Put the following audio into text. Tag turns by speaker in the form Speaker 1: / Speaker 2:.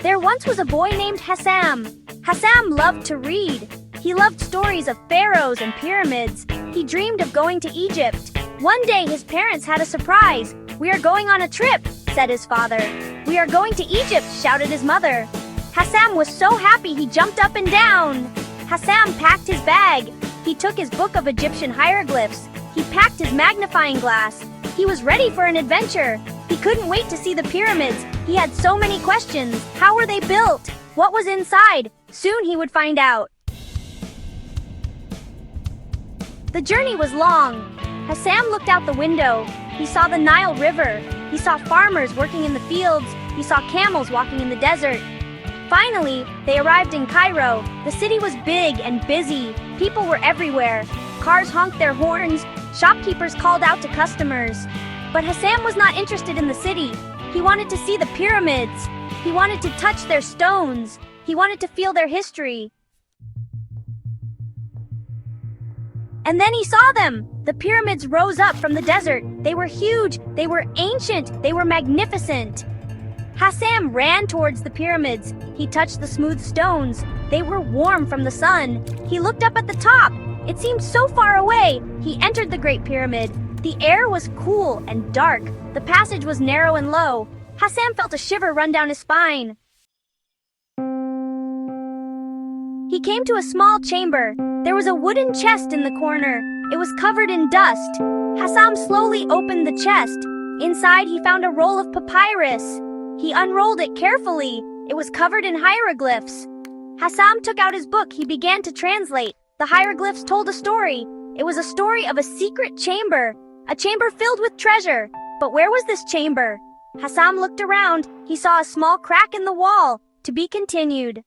Speaker 1: There once was a boy named Hassam. Hassam loved to read. He loved stories of pharaohs and pyramids. He dreamed of going to Egypt. One day his parents had a surprise. "We are going on a trip," said his father. "We are going to Egypt," shouted his mother. Hassam was so happy he jumped up and down. Hassam packed his bag. He took his book of Egyptian hieroglyphs. He packed his magnifying glass. He was ready for an adventure. He couldn't wait to see the pyramids. He had so many questions. How were they built? What was inside? Soon he would find out. The journey was long. Hassam looked out the window. He saw the Nile River. He saw farmers working in the fields. He saw camels walking in the desert. Finally, they arrived in Cairo. The city was big and busy. People were everywhere. Cars honked their horns. Shopkeepers called out to customers. But Hassam was not interested in the city. He wanted to see the pyramids. He wanted to touch their stones. He wanted to feel their history. And then he saw them. The pyramids rose up from the desert. They were huge. They were ancient. They were magnificent. Hassam ran towards the pyramids. He touched the smooth stones. They were warm from the sun. He looked up at the top. It seemed so far away. He entered the Great Pyramid. The air was cool and dark. The passage was narrow and low. Hassam felt a shiver run down his spine. He came to a small chamber. There was a wooden chest in the corner. It was covered in dust. Hassam slowly opened the chest. Inside, he found a roll of papyrus. He unrolled it carefully. It was covered in hieroglyphs. Hassam took out his book. He began to translate. The hieroglyphs told a story. It was a story of a secret chamber, a chamber filled with treasure. But where was this chamber? Hassam looked around. He saw a small crack in the wall. To be continued.